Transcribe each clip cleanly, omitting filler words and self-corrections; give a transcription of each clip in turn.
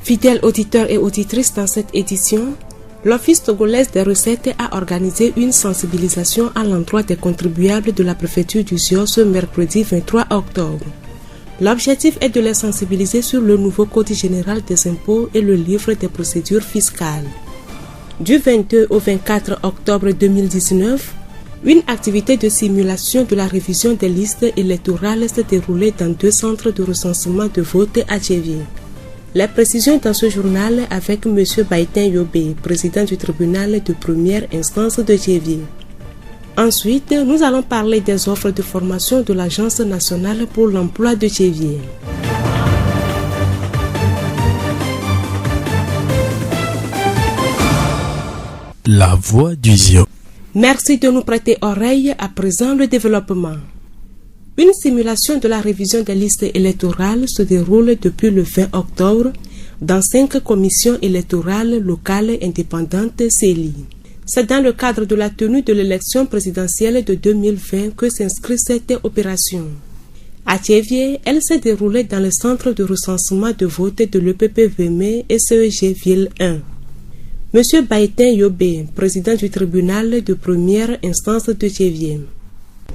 Fidèles auditeurs et auditrices, dans cette édition, l'Office togolais des recettes a organisé une sensibilisation à l'endroit des contribuables de la préfecture du Zior ce mercredi 23 octobre. L'objectif est de les sensibiliser sur le nouveau Code général des impôts et le livre des procédures fiscales. Du 22 au 24 octobre 2019, une activité de simulation de la révision des listes électorales s'est déroulée dans 2 centres de recensement de vote à Tchévié. Les précisions dans ce journal avec M. Baïtin Yobé, président du tribunal de première instance de Tchévié. Ensuite, nous allons parler des offres de formation de l'Agence nationale pour l'emploi de Tchévié. La voix du Zior. Merci de nous prêter oreille. À présent, le développement. Une simulation de la révision des listes électorales se déroule depuis le 20 octobre dans 5 commissions électorales locales indépendantes CELI. C'est dans le cadre de la tenue de l'élection présidentielle de 2020 que s'inscrit cette opération. À Tchévié, elle s'est déroulée dans le centre de recensement de vote de l'EPP-VME et CEG Ville 1. Monsieur Baïtin Yobé, président du tribunal de première instance de Tchévié.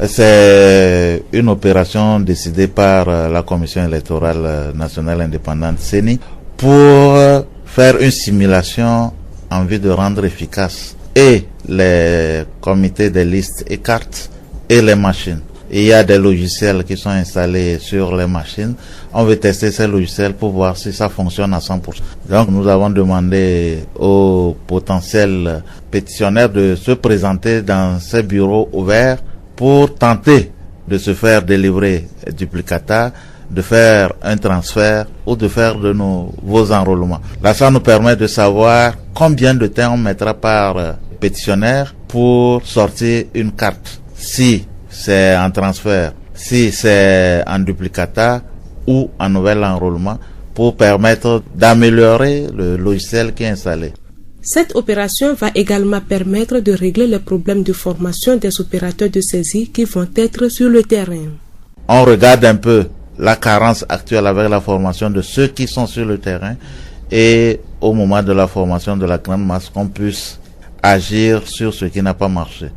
C'est une opération décidée par la Commission électorale nationale indépendante CENI pour faire une simulation en vue de rendre efficace et les comités des listes et cartes et les machines. Il y a des logiciels qui sont installés sur les machines. On veut tester ces logiciels pour voir si ça fonctionne à 100%. Donc nous avons demandé aux potentiels pétitionnaires de se présenter dans ces bureaux ouverts pour tenter de se faire délivrer duplicata, de faire un transfert ou de faire de nouveaux enrôlements. Là, ça nous permet de savoir combien de temps on mettra par pétitionnaire pour sortir une carte. Si c'est en transfert, si c'est en duplicata ou en nouvel enrôlement, pour permettre d'améliorer le logiciel qui est installé. Cette opération va également permettre de régler les problèmes de formation des opérateurs de saisie qui vont être sur le terrain. On regarde un peu la carence actuelle avec la formation de ceux qui sont sur le terrain et au moment de la formation de la grande masse, qu'on puisse agir sur ce qui n'a pas marché.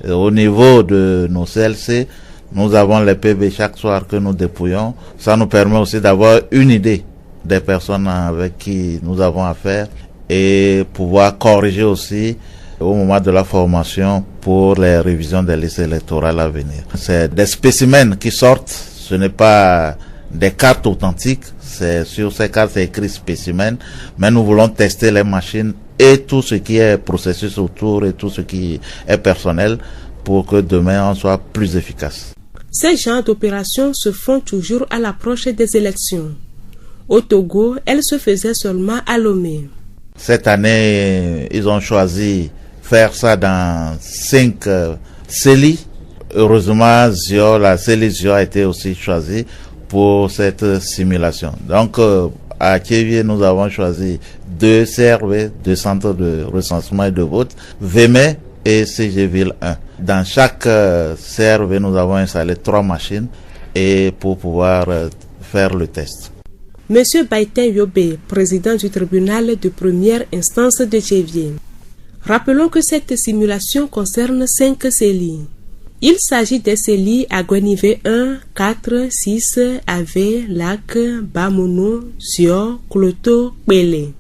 Et au niveau de nos CLC, nous avons les PV chaque soir que nous dépouillons. Ça nous permet aussi d'avoir une idée des personnes avec qui nous avons affaire et pouvoir corriger aussi au moment de la formation pour les révisions des listes électorales à venir. C'est des spécimens qui sortent, ce n'est pas des cartes authentiques, c'est sur ces cartes c'est écrit spécimen, mais nous voulons tester les machines et tout ce qui est processus autour et tout ce qui est personnel pour que demain on soit plus efficace. Ces genres d'opérations se font toujours à l'approche des élections. Au Togo, elles se faisaient seulement à Lomé. Cette année, ils ont choisi faire ça dans 5 CELI. Heureusement, la CELI Zior a été aussi choisie pour cette simulation. Donc, à Tchévié, nous avons choisi 2 CRV, 2 centres de recensement et de vote, VME et CG Ville 1. Dans chaque CRV, nous avons installé 3 machines et pour pouvoir faire le test. Monsieur Baïtin Yobé, président du tribunal de première instance de Tchévié. Rappelons que cette simulation concerne 5 CELI. Il s'agit des CELI à Guenivé 1, 4, 6, Ave, Lac, Bamono, Zior, Kloto, Kwele.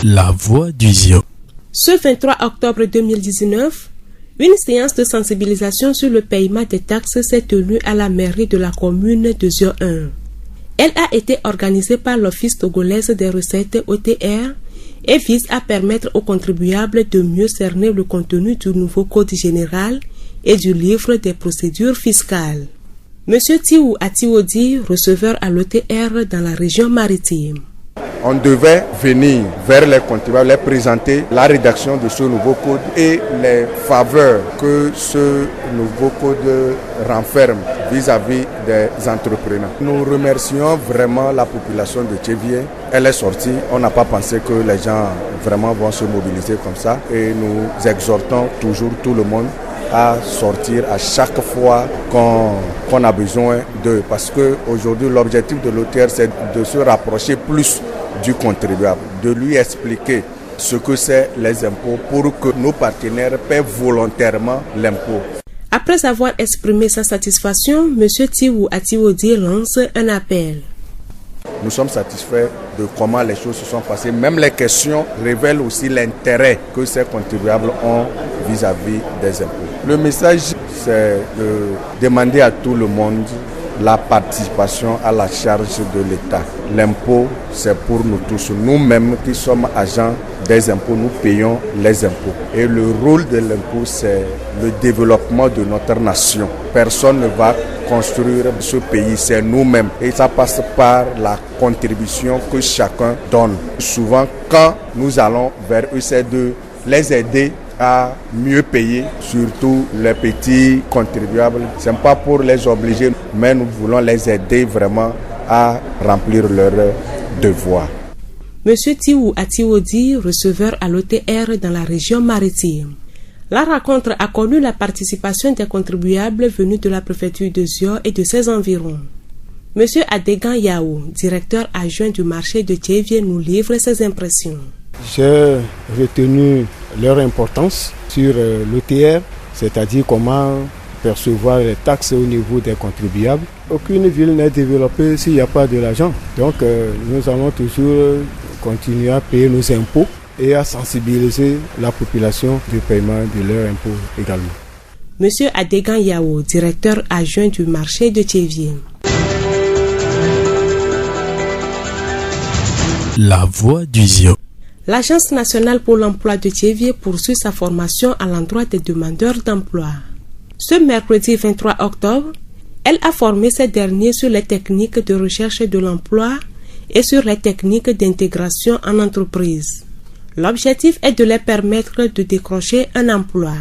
La voix du Zior. Ce 23 octobre 2019, une séance de sensibilisation sur le paiement des taxes s'est tenue à la mairie de la commune de Zior 1. Elle a été organisée par l'Office togolais des recettes OTR et vise à permettre aux contribuables de mieux cerner le contenu du nouveau Code général et du livre des procédures fiscales. Monsieur Tiou Atiwodi, receveur à l'OTR dans la région maritime. On devait venir vers les contribuables, les présenter la rédaction de ce nouveau code et les faveurs que ce nouveau code renferme vis-à-vis des entrepreneurs. Nous remercions vraiment la population de Tchévié. Elle est sortie, on n'a pas pensé que les gens vraiment vont se mobiliser comme ça et nous exhortons toujours tout le monde à sortir à chaque fois qu'on a besoin d'eux. Parce qu'aujourd'hui, l'objectif de l'OTR, c'est de se rapprocher plus du contribuable, de lui expliquer ce que c'est les impôts pour que nos partenaires paient volontairement l'impôt. Après avoir exprimé sa satisfaction, M. Tiwu Atiwodi lance un appel. Nous sommes satisfaits de comment les choses se sont passées. Même les questions révèlent aussi l'intérêt que ces contribuables ont vis-à-vis des impôts. Le message, c'est de demander à tout le monde la participation à la charge de l'État. L'impôt, c'est pour nous tous. Nous-mêmes qui sommes agents des impôts, nous payons les impôts. Et le rôle de l'impôt, c'est le développement de notre nation. Personne ne va construire ce pays, c'est nous-mêmes. Et ça passe par la contribution que chacun donne. Souvent, quand nous allons vers eux, c'est de les aider à mieux payer, surtout les petits contribuables. Ce n'est pas pour les obliger, mais nous voulons les aider vraiment à remplir leurs devoirs. Monsieur Tiwu Atiwodi, receveur à l'OTR dans la région maritime. La rencontre a connu la participation des contribuables venus de la préfecture de Zio et de ses environs. Monsieur Adegan Yao, directeur adjoint du marché de Tchévié, nous livre ses impressions. J'ai retenu leur importance sur l'OTR, c'est-à-dire comment percevoir les taxes au niveau des contribuables. Aucune ville n'est développée s'il n'y a pas de l'argent. Donc nous allons toujours continuer à payer nos impôts et à sensibiliser la population du paiement de leurs impôts également. Monsieur Adegan Yao, directeur adjoint du marché de Tchévié. La voix du Zio. L'Agence nationale pour l'emploi de Tchévié poursuit sa formation à l'endroit des demandeurs d'emploi. Ce mercredi 23 octobre, elle a formé ces derniers sur les techniques de recherche de l'emploi et sur les techniques d'intégration en entreprise. L'objectif est de les permettre de décrocher un emploi.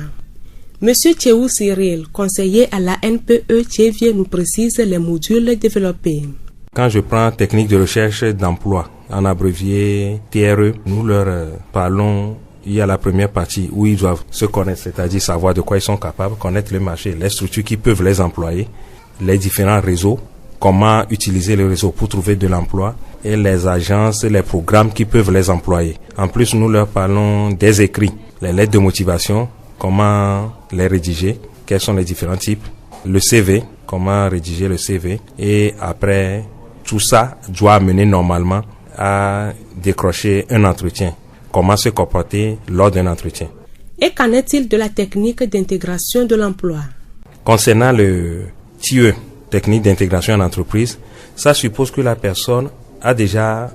Monsieur Tchéou Cyril, conseiller à la NPE Tchévié, nous précise les modules développés. Quand je prends technique de recherche d'emploi, en abrévié TRE, nous leur parlons, il y a la première partie où ils doivent se connaître, c'est-à-dire savoir de quoi ils sont capables, connaître le marché, les structures qui peuvent les employer, les différents réseaux, comment utiliser le réseau pour trouver de l'emploi et les agences, les programmes qui peuvent les employer. En plus, nous leur parlons des écrits, les lettres de motivation, comment les rédiger, quels sont les différents types, le CV, comment rédiger le CV et après, tout ça doit mener normalement à décrocher un entretien. Comment se comporter lors d'un entretien. Et qu'en est-il de la technique d'intégration de l'emploi? Concernant le TIE, technique d'intégration en entreprise, ça suppose que la personne a déjà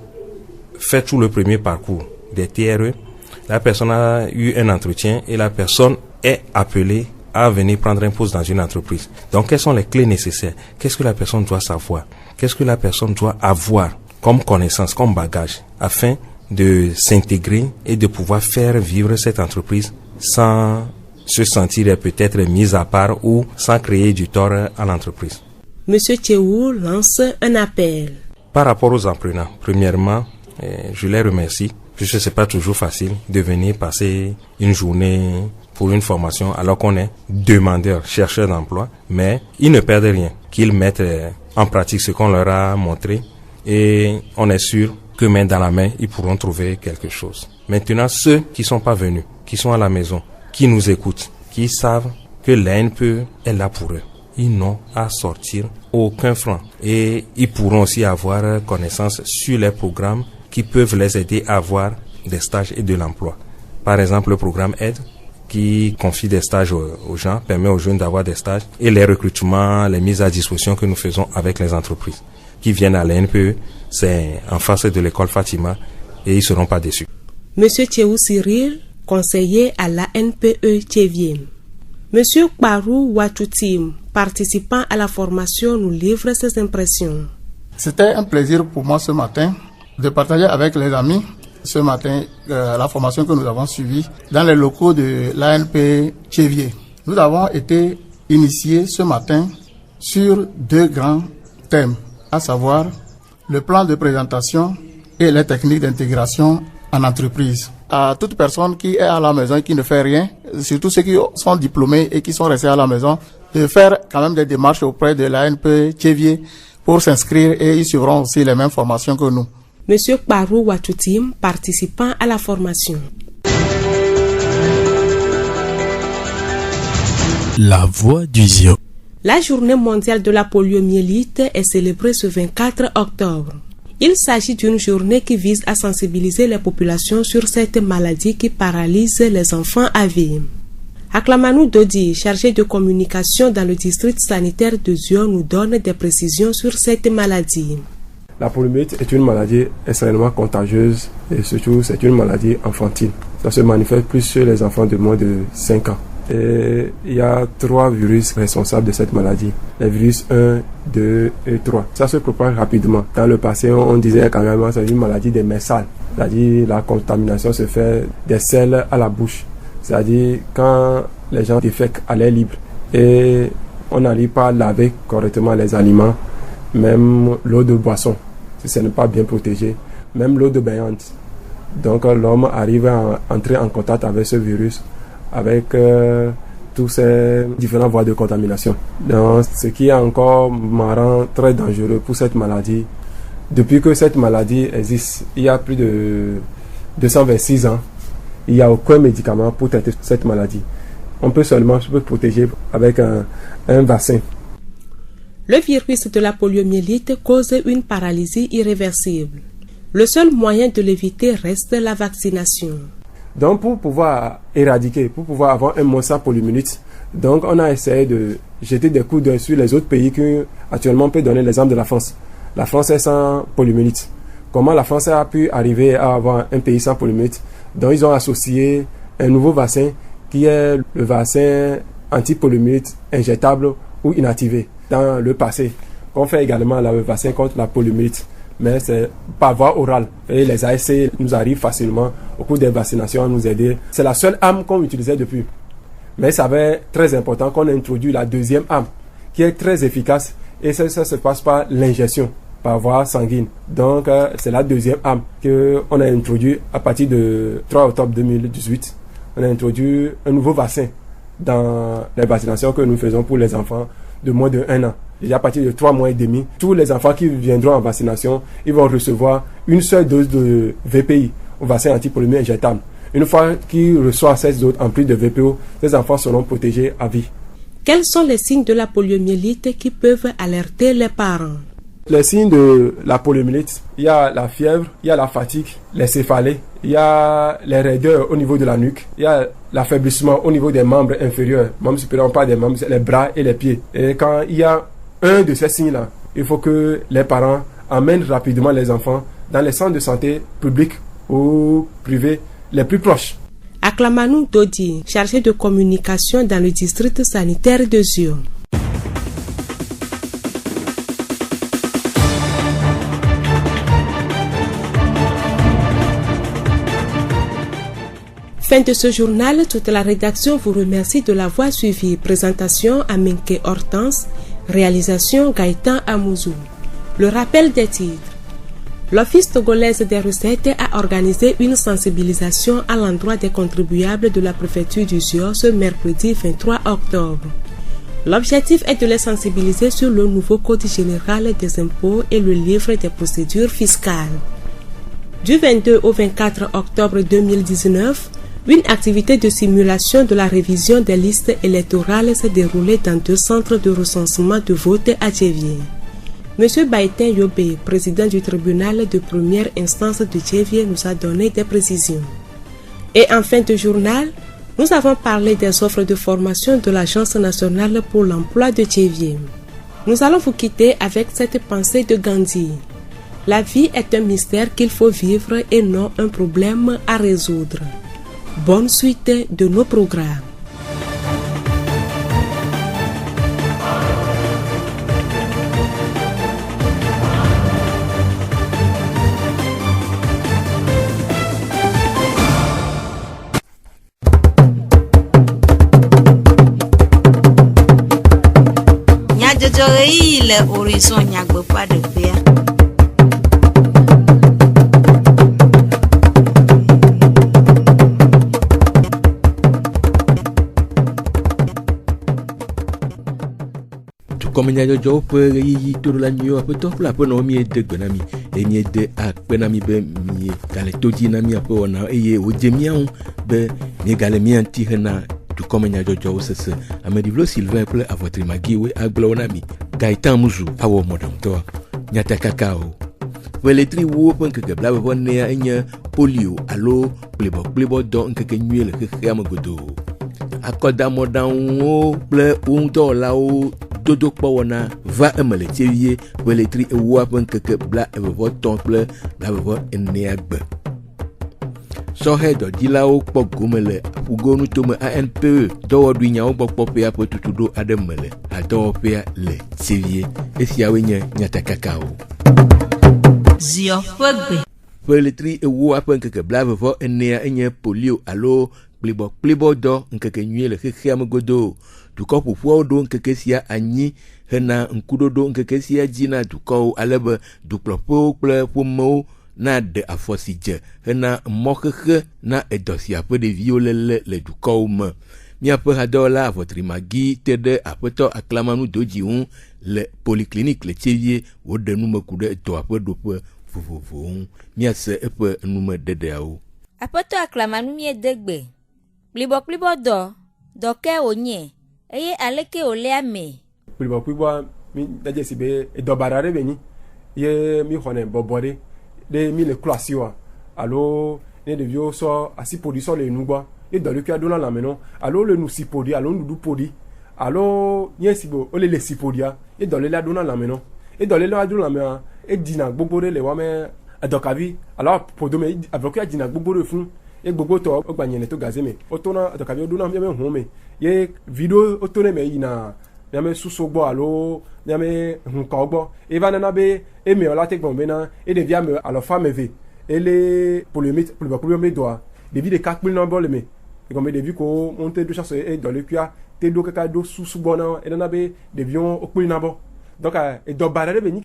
fait tout le premier parcours des TRE. La personne a eu un entretien et la personne est appelée à venir prendre un poste dans une entreprise. Donc, quelles sont les clés nécessaires? Qu'est-ce que la personne doit savoir? Qu'est-ce que la personne doit avoir comme connaissance, comme bagage, afin de s'intégrer et de pouvoir faire vivre cette entreprise sans se sentir peut-être mise à part ou sans créer du tort à l'entreprise. Monsieur Tchéou lance un appel. Par rapport aux apprenants, premièrement, je les remercie, puisque c'est pas toujours facile de venir passer une journée pour une formation alors qu'on est demandeur, chercheur d'emploi, mais ils ne perdent rien, qu'ils mettent en pratique ce qu'on leur a montré et on est sûr que main dans la main, ils pourront trouver quelque chose. Maintenant, ceux qui sont pas venus, qui sont à la maison, qui nous écoutent, qui savent que l'ANPE est là pour eux, ils n'ont à sortir aucun franc et ils pourront aussi avoir connaissance sur les programmes qui peuvent les aider à avoir des stages et de l'emploi. Par exemple, le programme Aide qui confie des stages aux gens, permet aux jeunes d'avoir des stages et les recrutements, les mises à disposition que nous faisons avec les entreprises qui viennent à l'ANPE, c'est en face de l'école Fatima et ils ne seront pas déçus. Monsieur Tchéou Cyril, conseiller à la NPE Tchévié. Monsieur Kparou Watutim, participant à la formation, nous livre ses impressions. C'était un plaisir pour moi ce matin de partager avec les amis ce matin la formation que nous avons suivie dans les locaux de l'ANP Tchévié. Nous avons été initiés ce matin sur deux grands thèmes, à savoir le plan de présentation et les techniques d'intégration en entreprise. À toute personne qui est à la maison et qui ne fait rien, surtout ceux qui sont diplômés et qui sont restés à la maison, de faire quand même des démarches auprès de l'ANP Tchévié pour s'inscrire et ils suivront aussi les mêmes formations que nous. Monsieur Kbarou Watutim, participant à la formation. La voix du ZIO. La journée mondiale de la poliomyélite est célébrée ce 24 octobre. Il s'agit d'une journée qui vise à sensibiliser les populations sur cette maladie qui paralyse les enfants à vie. Aklamanou Dodi, chargé de communication dans le district sanitaire de Zio, nous donne des précisions sur cette maladie. La poliomyélite est une maladie extrêmement contagieuse et surtout c'est une maladie infantile. Ça se manifeste plus chez les enfants de moins de 5 ans. Et il y a 3 virus responsables de cette maladie. Les virus 1, 2 et 3. Ça se propage rapidement. Dans le passé, on disait carrément que c'est une maladie des mains sales. C'est-à-dire la contamination se fait des selles à la bouche. C'est-à-dire quand les gens défèquent à l'air libre et on n'arrive pas à laver correctement les aliments, même l'eau de boisson, si ce n'est pas bien protégé, même l'eau de baignade. Donc l'homme arrive à entrer en contact avec ce virus, avec tous ces différentes voies de contamination. Donc, ce qui est encore marrant, très dangereux pour cette maladie, depuis que cette maladie existe, il y a plus de 226 ans, il n'y a aucun médicament pour traiter cette maladie. On peut seulement se protéger avec un vaccin. Le virus de la poliomyélite cause une paralysie irréversible. Le seul moyen de l'éviter reste la vaccination. Donc pour pouvoir éradiquer, pour pouvoir avoir un mot sans poliomyélite, donc on a essayé de jeter des coups d'œil sur les autres pays qui actuellement peut donner l'exemple de la France. La France est sans poliomyélite. Comment la France a pu arriver à avoir un pays sans poliomyélite? Donc ils ont associé un nouveau vaccin qui est le vaccin anti-poliomyélite injectable ou inactivé. Dans le passé, on fait également le vaccin contre la poliomyélite, mais c'est par voie orale. Et les ASC nous arrivent facilement au cours des vaccinations à nous aider. C'est la seule arme qu'on utilisait depuis. Mais ça va être très important qu'on ait introduit la deuxième arme, qui est très efficace, et ça se passe par l'injection, par voie sanguine. Donc c'est la deuxième arme qu'on a introduit à partir de 3 octobre 2018. On a introduit un nouveau vaccin dans les vaccinations que nous faisons pour les enfants de moins de 1 an. Et à partir de 3 mois et demi, tous les enfants qui viendront en vaccination, ils vont recevoir une seule dose de VPI, au vaccin anti-poliomyélite injectable. Une fois qu'ils reçoivent 16 doses en plus de VPO, ces enfants seront protégés à vie. Quels sont les signes de la poliomyélite qui peuvent alerter les parents? Les signes de la poliomyélite, il y a la fièvre, il y a la fatigue, les céphalées, il y a les raideurs au niveau de la nuque, il y a l'affaiblissement au niveau des membres inférieurs, membres supérieurs, pas des membres, les bras et les pieds. Et quand il y a un de ces signes-là, il faut que les parents amènent rapidement les enfants dans les centres de santé publics ou privés les plus proches. Aklamanou Dodi, chargé de communication dans le district sanitaire de Zio. Fin de ce journal, toute la rédaction vous remercie de l'avoir suivi. Présentation Aminke Hortense, réalisation Gaëtan Amouzou. Le rappel des titres. L'Office togolais des recettes a organisé une sensibilisation à l'endroit des contribuables de la préfecture du Zio ce mercredi 23 octobre. L'objectif est de les sensibiliser sur le nouveau Code général des impôts et le livre des procédures fiscales. Du 22 au 24 octobre 2019, une activité de simulation de la révision des listes électorales s'est déroulée dans 2 centres de recensement de vote à Tchévié. M. Baïtin Yobé, président du tribunal de première instance de Tchévié, nous a donné des précisions. Et en fin de journal, nous avons parlé des offres de formation de l'Agence nationale pour l'emploi de Tchévié. Nous allons vous quitter avec cette pensée de Gandhi. La vie est un mystère qu'il faut vivre et non un problème à résoudre. Bonne suite de nos programmes. Le horizon nyagbe pas de paix. dukɔmenya dzɔdzɔwo ƒe ɣeyiɣi to ɖo la nyuie aƒetɔ kple aƒenɔwo miede gbe na mi eye miede akpe na mi be miegale to dzi na miaƒe wɔna eye wodze míawo be miegale mía ŋuti hena dukɔmenya dzɔdzɔwo sese. Ameɖivlo Sylvain kple Avɔtri Magiwoe agblɔwo na mi. Gaetan Muzu awɔ mɔɖaŋutɔa nyatakakawo. Veletri wo ƒe ŋkeke blaeve-vɔ-4 enye polio alo kplibɔkplibɔdɔ ŋkeke nyuie le xexea me godoo. Akɔdamɔɖaŋuwo kple wo ŋudɔwɔlawo dodokpɔwɔna va eme le Tievie veletri ewoa ƒe ŋkeke blaeve-vɔ-3 kple blaeve-vɔ-4 gbe. Sɔhe dɔdzilawo kpɔ gome le ƒugonu tome ANPE dɔwɔɖui nyawo gbɔ kpɔƒea ƒe tutuɖo aɖe me le adɔwɔƒea le Tievie. Esiawoe nye nyatakakawo. Zio ƒe gbe. Veletri ewoa ƒe ŋkeke blaeve-vɔ-4 enye polio alo kplibɔkplibɔdɔ ŋkeke nyuie le xexea me godoo. Dukɔ ƒoƒuawo ɖo ŋkeke sia anyi hena ŋkuɖoɖo ŋkeke sia dzi na dukɔwo alebe dukplɔƒewo kple ƒomewo na ɖe afɔ si dze hena mɔxexe na edɔ sia ƒe ɖeviwo le dukɔwo me. Míaƒe hadɔwɔla Avɔtri Magi te ɖe aƒetɔ Aklamanu Dodzi ŋu le poliklinik le Tievie woɖe nume ku ɖe dɔa ƒe ɖoƒe vovovowo ŋu. Míase eƒe numeɖeɖeawo. Aƒetɔ Aklamanu miede gbe. Kplibɔkplibɔdɔ dɔke wònye eye aleke wòle ame. Kplibɔkplibɔ mi dadze si be edɔbara ɖe be nyi ye mi xɔnɛ bɔbɔ ɖe mi le klo asiwa alo ne ɖeviwo sɔ asi ƒoɖi sɔ le nu gbɔ ye dɔɖekui ɖo na lãme nɔ alo le nu si ƒoɖi alo nuɖuɖu ƒoɖi alo nye si be wole le si ƒoɖia ye dɔléla ɖo na lãme nɔ ye dɔléla ɖo lãmea edina gbogbo ɖe le wɔme edɔkavi alo ƒodome avɔkuia dina gbogbo ɖe funu ye gbogbo tɔ wogbanye le to gaze me wotona edɔkavi ɖo na miame hɔn me ye viɖo wotone me yina miame susu gbɔ alo miame hunkawo gbɔ eva nana be eme la te gbɔn bena ɖevia me alɔfa meve ele polibɔkplibɔ me dɔa ɖevi ɖeka kpli na bɔ le me egɔme ɖevi ko monte do chance edɔlekuia te do kaka do susu gbɔ na enana be ɖeviwo wokpli na bɔ donc edɔba ɖe be nyi.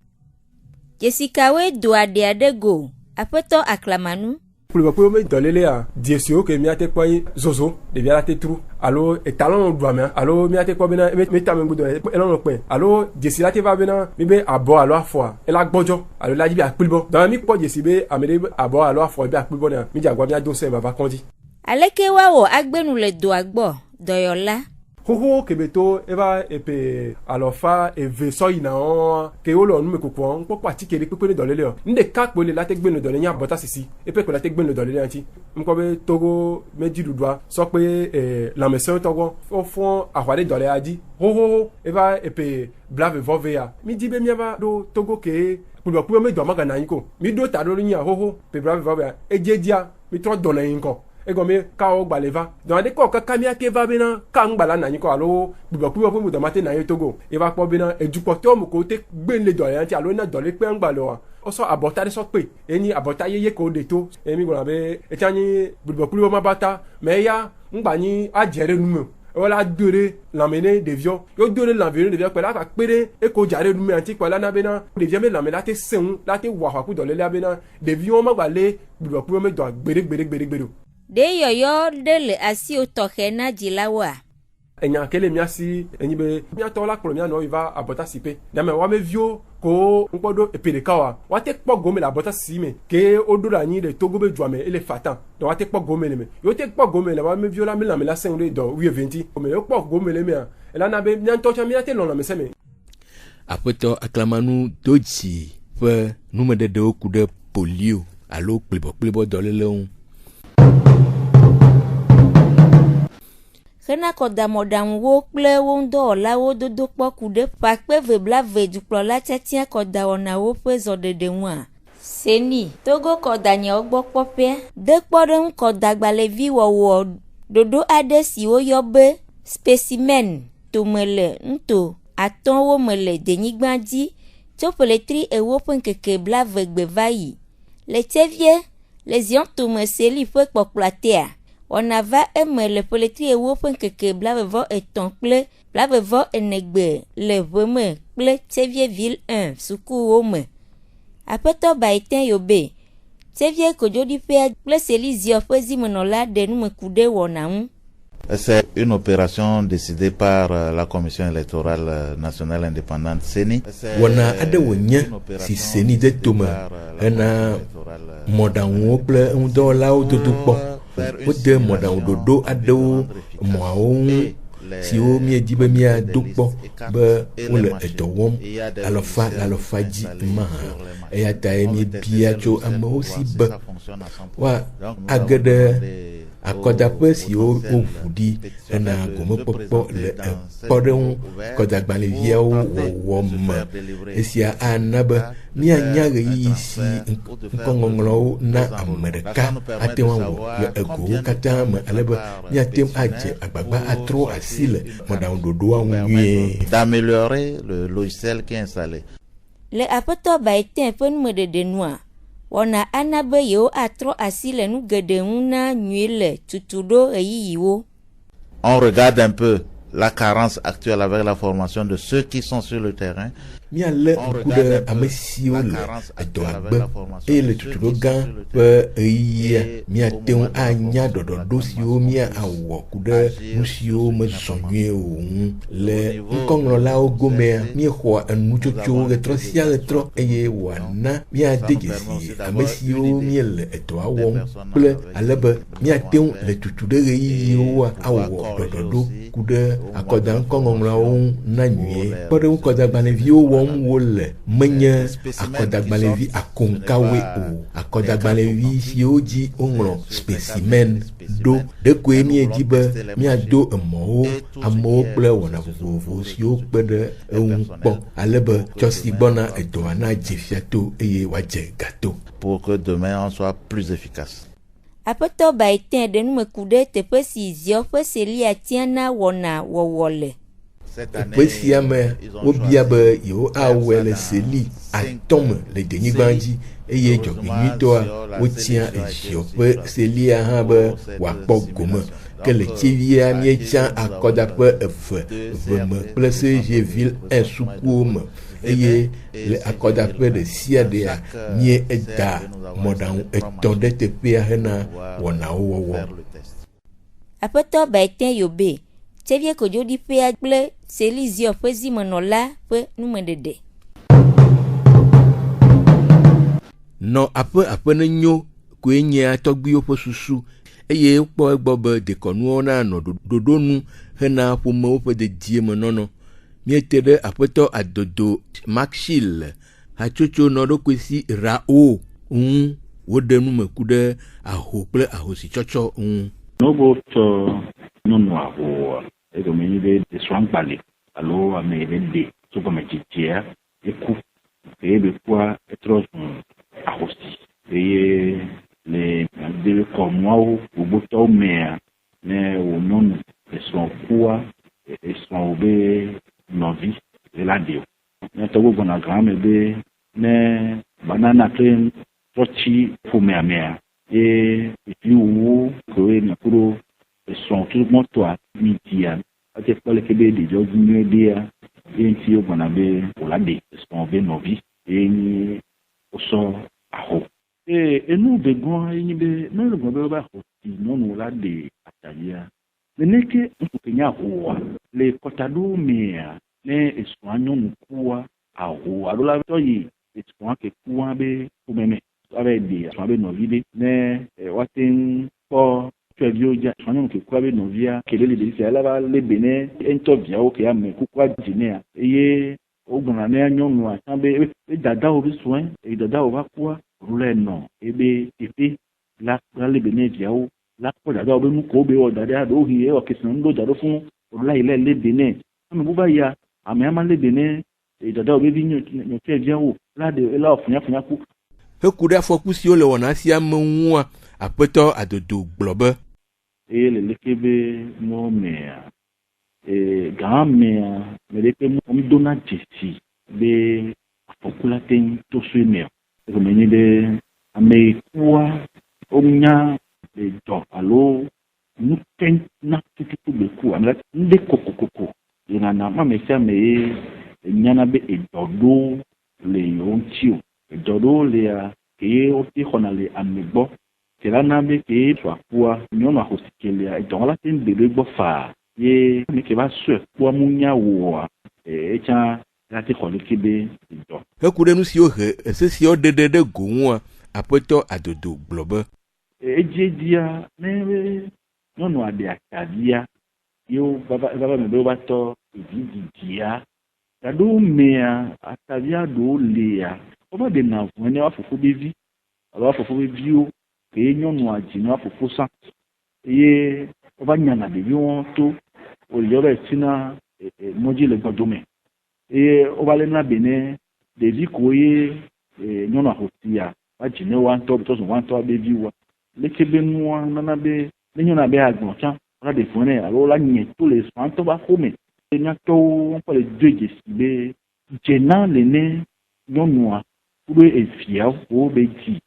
Jesikawoe do aɖe aɖe go aƒetɔ Aklamanu. Polibɔkplibɔ me dɔlelea diesiwo ke miate kpɔ zozo ɖevia la te tru alo etalon duame alo miate kpɔ bena metame gbudo elɔnɔ kpɛ alo diesi la te va bena mi be abɔ alo afɔa ela gbɔdzɔ alo la dzi be akplibɔ donc mi kpɔ diesi be ame ɖe abɔ alo afɔ be akplibɔ nea mi dze agua mia do sɛ vava kɔndzi. Aleke woawɔ agbenu le doa gbɔ dɔyɔla. Xoxo kebeto eva epe alɔfa eve sɔ yina wɔn ke wole nume kukua ŋkpɔkpɔ atike ɖe kpekpe ne dɔléle o ŋdeka kpo le la te gbe le dɔlé nya bɔta sisi epe kpo la te gbe le dɔléle ŋuti ŋkɔ be Togo medzi ɖuɖua sɔ kpe lãmesẽ tɔgbɔ fɔfɔ axɔ ɖe dɔléa dzi xoxo eva epe blaeve-vɔ-ve ya mi di be miava ɖo Togo ke kplibɔkplibɔ me dɔ magana anyi ko mi ɖo ta ɖo nyia xoxo pe blaeve-vɔ-ve ya edzedzia mi trɔ dɔna yin kɔ egɔme kawo gbalẽ va donc ade kɔ kaka miake va bena ka ŋgbala nanyi kɔ alo kplibɔkplibɔ ƒe mudɔ mate nanyi Togo eva kpɔ bena edukpɔtɔwo me ko te gbe le dɔlẽ ŋuti alo na dɔlẽ kpe ŋgbalẽ oa wosɔ abɔta ɖe sɔ kpe enyi abɔta yeye ko ɖe to emi gblɔna be etsia nyi kplibɔkplibɔ ma bata me eya ŋgba nyi adze ɖe nume wala do ɖe lãme ne ɖeviɔ yo do ɖe lãme ne ɖeviɔ kpe la kpe ɖe eko dza ɖe nume ŋuti kpe la na bena ɖevia me lãme la te sẽ ŋu la te wɔ axɔ ku dɔlélia bena ɖeviwo magba le kplibɔkplibɔ me dɔa gbeɖegbeɖegbeɖegbeɖe o. Ɖe yɔyɔ ɖe le asiwo tɔxɛ na dzilawoa. Enya kele miasi enyi be miatɔ la kplɔ mia nɔ yi va abɔta si pe nyame woame viwo ko ŋkpɔ ɖo epe ɖeka wa woate kpɔ gome le abɔta si me ke woɖo ɖe anyi le Togo be dua me ele fatan donc woate kpɔ gome le me yewo te kpɔ gome le woame viwo la mi lãme la sẽ ŋu ɖe dɔ 20 ome yewo kpɔ gome le mea elana be miantɔ tsã miate lɔ lãmesẽ me. Aƒetɔ Aklamanu Dodzi ƒe numeɖeɖewo ku ɖe polio alo kplibɔkplibɔ dɔléle ŋu. Hena kɔdamɔɖaŋuwo kple wo ŋudɔwɔlawo dodo kpɔ ku ɖe ƒakpe veblave dukplɔla tiatia kɔdawɔnawo ƒe zɔɖeɖe ŋua. Seni Togo kɔdanyawo gbɔ kpɔƒea de kpɔ ɖe ŋu kɔdagbalẽvi wɔwɔ ɖoɖo aɖe si woyɔ be spécimen tome le nuto atɔ̃wo me le denyigba dzi tso ƒeletri ewo ƒe ŋkeke blavegbe va yi. Le Tievie le zion tome seli ƒe kpɔkplɔa tea wɔna va eme le ƒeletri ewo ƒe ŋkeke blaeve-vɔ-3 kple blaeve-vɔ-4 le ʋeme kple Tievie ville 1 sukuwo me. Aƒetɔ Baetin Yobe Tievie kodzoɖiƒea kple Seli ziɔ ƒe zimenɔla ɖe nume ku ɖe wɔna ŋu. C'est une opération décidée par la Commission électorale nationale indépendante CENI. Wana ada wonya si CENI de toma na modanwo ple ndolao dodokpo. Ode modanwo ado moawo si o mi di be mi adokpo be ole edowom alofa ji ma e ata mi bia cho amo si be wa agade akodape si o fudi na gomo popo le podon kodagbale via o wom esia anabe mi anyage yi si nkongonglo na Amerika atewa wo le ego katama alebe mi atem aje agbagba atro asile modan dodo anwie d'améliorer le logiciel qui est installé. Le apoto baiten pen de noa wana anabe yo atro asile nu gede una nyele tutudo eyiwo. On regarde un peu la carence actuelle avec la formation de ceux qui sont sur le terrain. Mi ale kude amesio le adoagbe et le tutudogan pe eya mi ateun anya dododo sio mi awo kude musio mesonye o le nkonglo la ogome mi ho anu chocho retro eye wana mi adegesi amesio mi le eto awon ple alebe mi ateun le tutude eyo awo dododo kude akodan nkonglo na nwie pore ukoda banevio wole menye akodagbalevi akonkawe o akodagbalevi si oji onro specimen do de ko emi edibe mi ado amo ple wona vovo si o pede unpo alebe chosi bona edo ana jefiato eye waje gato pour que demain on soit plus efficace. Apoto baiten de nume kude te pesi zio pesi li atiana wona wowole. Pesiame obiabe yo awele seli atom le deni banji eye jogini toa otia ejope seli ahabe wapo goma que le tivia miecha akodape efe veme place jeville insukuma eye le akodape de siadea mie eda modan etonde tepe hena wona wowo apoto baiten yobe Tevie kojodi pe agle selizio pezi manola pe numedede. No ape ne nyo kwenye atogbi opo susu eye ukpo egbobe de konu na no dodonu hena pome opo de die monono mietere apeto adodo maxil hachocho no do kwesi rao wodenu mekude ahople ahosi chocho no boto no aho ego menide de swangpale alo amede de sopa mechitia eku ebe kwa etros ahosi eye le de komwa uboto mea ne wonon son kwa son be novi eladio ne togo bona grame be ne banana train trochi fumea mea et puis où que na puro son tout moto media ate pale kebe de jogi media enti o bona be olade son be novi eni oso aho enu be gon eni be na lo be ba ho ti no no olade atalia meneke nkenya ho le kotado mea ne eson anyon kuwa aho adola to yi eson ke kuwa be kumeme avec des soirées novide ne watin po twevioja sonon ke kwabe novia kelele de sia lava le bene entovia o ke ame kukwa jinea eye ogbona ne anyonu atambe dada o bisoin e dada o vakwa rule no ebe epe la le bene via o la ko dada o be mu ko be o dada do hi e o kesan ndo dado fun rula ile le bene ame buba ya ame ama le bene e dada o be bi nyo twevia o la de la ofunya ku hekuda fokusi ole wona si amunwa apeto adodo globe le lekebe no mea gamea meleke mo dona jesi be fokula ten to swimmer ko menide amekua omnya de do alo nuken na tutu be ku amla nde kokokoko yana na mamesia me nyana be edodo le yontio dodo le ke o ti khona le amigbo c'est là n'amé que soit pour nyɔnu ahosikele donc la ten bebe gbɔ fa ye mi ke va se pour munya woa etsa la te xɔ leke be dɔ. Heku ɖe nu siwo he ese siwo ɖeɖe ɖe go ŋua aƒetɔ adodo gblɔ be. Ediedia ne nyɔnu aɖe atavia yewo va me be wova tɔ evidzidzia gaɖo mea atavia ɖewo lia wova ɖe na ʋu ne woafofo be vi alo woafofo be viwo eye nyɔnua dzi ne woafofo sa eye wova nyana ɖeviwo to wòle yɔ be etina mɔdzi le gbɔdome eye wova le na be ne ɖevi ko ye nyɔnua hosia va dzi ne wa ŋutɔ betɔ zɔ wa ŋutɔ be viwoa leke be nua nana be ne nyɔnua be agbɔn tsã wala ɖe ʋu ne alo la nye to le sɔa ŋutɔ ba xome miatɔwo kɔ le do dzesi be dzena le ne nyɔnua wobe eviawo be dzi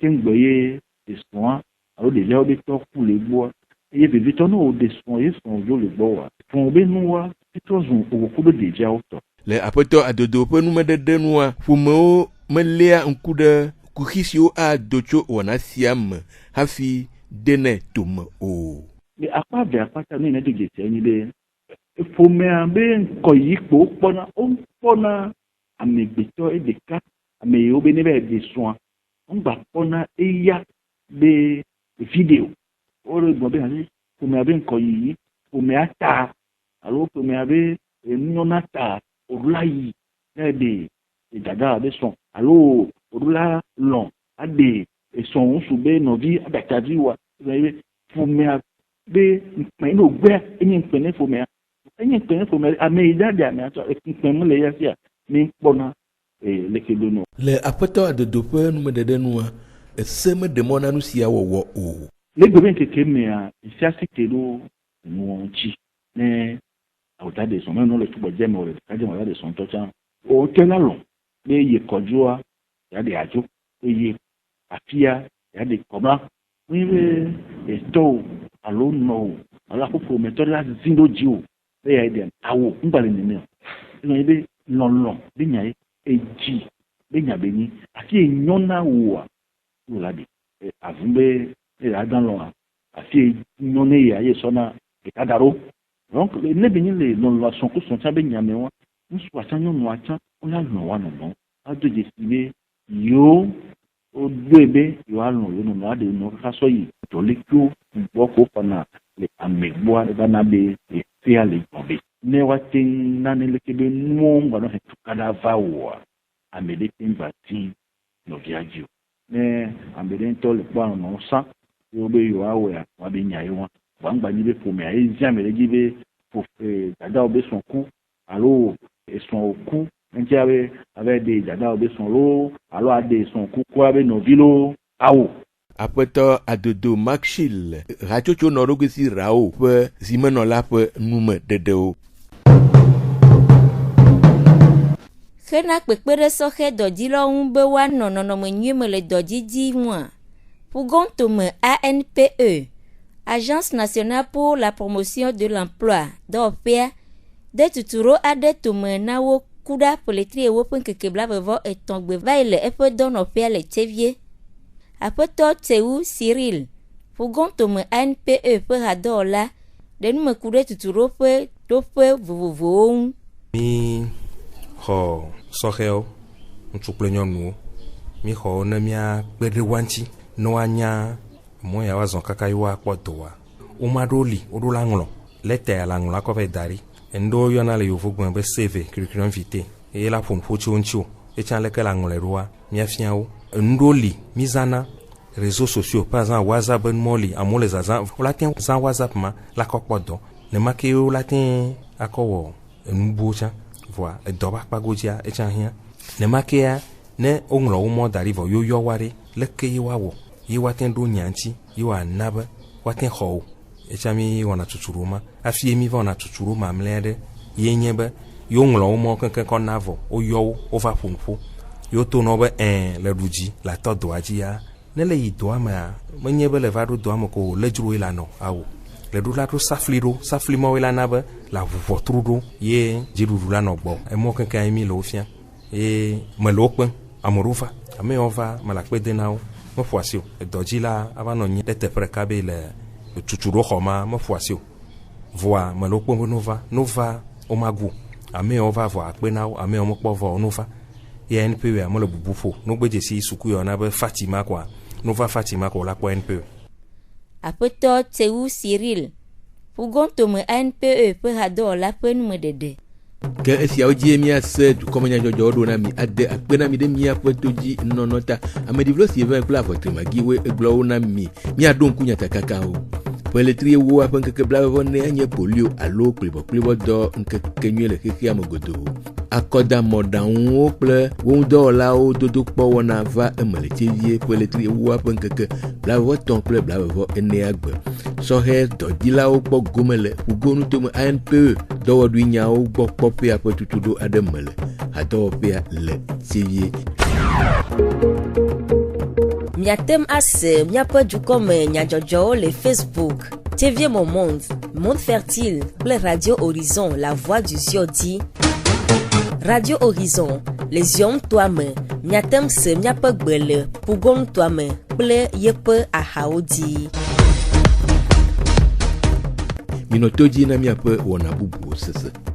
keŋgbe ye esɔa alo ɖeviawo be tɔ ku le gbɔa eye vevitɔ ne wo de sɔn ye sɔn dzo le gbɔa fɔn be nua trɔ zu owoko be ɖeviawo tɔ. Le aƒetɔ adodo ƒe numeɖeɖe nua ƒomewo meléa ŋku ɖe kuxi siwo ado tso wɔna sia me hafi dene tome o. Le akpa ve akpata nu yi ne do dzesi enyi be ƒomea be ŋkɔ yi kpo wokpɔna amegbetɔ ɖeka ame yiwo be ne be de sɔa wogba kpɔna eya be video wole gbɔ be hali ƒomea be ŋkɔ yi ƒomea ta alo ƒomea be enunyɔna ta oɖula yi ne de dada be sɔn alo oɖula lɔn aɖe esɔn ŋusu be nɔvi abatavi wa ƒomea be nkpɛ ne ogbea enye nkpɛ ne ƒomea enye nkpɛ ne ƒomea ame yi da de ame atɔ nkpɛ mu le ya sia mi kpɔna leke do no. Le aƒetɔ adodo ƒe numeɖeɖe nua ese meɖe mɔ na nu sia wɔwɔ o. Le gbebe nkeke mea esi asike ɖo nuwo ŋuti ne awuta de sɔn mɛ le tubɔ dze me o le kadze me la de sɔn tɔ tsã o te la lɔn be ye kɔdzoa ya de adzo eye afia ya de kɔmla mi be etɔwo alo nɔwo alo aƒoƒo metɔ la zi ɖo dzi o be ya de awo ŋgbale nene o eye be lɔlɔ be nya ye edzi be nya be nyi afi enyɔna woa wo la de avu be ada lɔa afi nyɔne ya ye sɔna ɖeka da ɖo donc ne be nyi le lɔlɔ sɔnkusɔn tsã be nyame wa ŋusu atsã nyɔnua tsã wola lɔ wa nɔnɔ ado dzesi be yewo wodoe be yewoa lɔ yewo nɔnɔ aɖe nɔ kaka sɔ yi dɔlekiwo gbɔ ko xɔna le ame gbɔa vana be efea le gbɔ be ne woate nane leke be nuwo ŋgbanɔ he tukaɖa va woa ame ɖe te ŋgba ti nɔvia dzi o ne ame ɖe ŋutɔ le kpɔ anɔ sa yewo be yewoawɔa woabe nya ye wa vɔa ŋgba nyi be ƒomea ezi ame ɖe dzi be dadawo be sɔn ku alo esɔn ku ŋutia be ave de dadawo be sɔn lo alo ade sɔn kukua be nɔvi lo awo. Aƒetɔ adodo Maxil hatsotso nɔ ɖokui si Rao ƒe zimenɔla ƒe numeɖeɖewo. Hena kpekpe ɖe sɔxe dɔdzilawo ŋu be woanɔ nɔnɔme nyui me le dɔdzidzi ŋua. Pugɔntome ANPE, Agence nationale pour la promotion de l'emploi, dɔwɔƒea de tuturo aɖe tome na wo ku ɖa ƒletri woƒe ŋkeke blavevɔ etɔ̃ gbe va yi le eƒe dɔnɔƒea le Tsevie. Aƒetɔ Tsewu Cyril, Pugɔntome ANPE ƒe hadɔwɔla ɖe nume ku ɖe tuturo ƒe ɖoƒe vovovowo ŋu. Mi xɔ sɔxewo ŋutsu kple nyɔnuwo mi xɔ wo ne miakpe ɖe wa ŋuti ne woanya mɔ ya woazɔ kaka yi woakpɔ dɔ wa woma ɖewo li woɖo la ŋlɔ leta ya la ŋlɔ akɔ vɛ da ɖi eŋɖewo yɔna le yevu gbe be save curriculum vitae eye la ƒonuƒo tso ŋuti o etsã leke la ŋlɔe ɖoa miafia wo eŋɖewo li mi zana réseaux sociaux par exemple WhatsApp be numɔ li amewo le zazã wola te zã WhatsApp ma la kɔ kpɔ dɔ ne ma ke wola te akɔ wɔ enubuwo tsã voa edɔ ƒe akpa godzia etsã hiã ne ma kea ne woŋlɔ wo mɔ da ɖi vɔ yoyɔ wa ɖi leke ye woawɔ ye woate ɖo nya ŋuti ye woana be woate xɔ wo etsã mi wɔna tuturo ma hafi ye mi va wɔna tuturo mamlɛa ɖe ye nye be ye woŋlɔ wo mɔ keŋkeŋ kɔ na vɔ woyɔ wo wova ƒonuƒo ye woto nɔ be le ɖu dzi le atɔ dɔa dzia ne le yi dɔa mea menye be le va ɖo dɔa me ko le dzro ye la nɔ awo le ɖo la ɖo safli mawo la na be la ʋuʋɔtru ɖo ye dziɖuɖu la nɔ gbɔ emɔ keŋkeŋ mi le wo fia ye me le wo kpem ame ɖewo va ame yawo va me le akpe de na wo me ƒo asi o edɔdzi la ava nɔ anyi ɖe teƒe ɖeka be le tutu ɖo xɔ ma me ƒo asi o vɔa me le wokpɔm be nova womagu amewo va vɔ akpe na wo amewo mekpɔ vɔ nova ye NPE me le bubu ƒo nogbe dzesi suku yɔna be Fatima kwa nova Fatima ko la kpɔ NPE. Aƒetɔ Tsewu Cyril ƒugɔntome ANPE ƒe hadɔwɔla ƒe numeɖeɖe. Ke esiawo dzi míase dukɔmenyadzɔdzɔwo ɖo na mi ade akpe na mi ɖe míaƒe to dzi nɔnɔ ta ameɖiblo si ve kple avɔtremagiwoe egblɔwo na mi míaɖo ŋku nyatakakawo ƒeletri ewoa ƒe ŋkeke blaʋeʋẽ nye polio alo kplibɔkplibɔdɔ ŋkekenyui le xexea me godoo akɔdamɔɖaŋuwo kple wo ŋudɔwɔlawo dodokpɔ wɔna va eme le tsevie ƒeletri ewoa ƒe ŋkeke blaʋeʋẽtɔ̃ kple blaʋeʋẽ gbe sɔhɛ dɔdzilawo kpɔ gome le ƒugonu tome ANPE dɔwɔɖui nyawo gbɔ kpɔƒea ƒe tutuɖo aɖe me le hadɔwɔƒea le tsevie. Miatem ase miaƒe dukɔme nyadzɔdzɔwo le Facebook, TV Monde, Monde Fertile kple Radio Horizon, La Voix du Zion dzi. Radio Horizon, le Zion toa me, miatem se miaƒe gbe le Pugon toa me kple yeƒe ahawo dzi. Minɔto dzi na miaƒe wɔna bubuwo sese.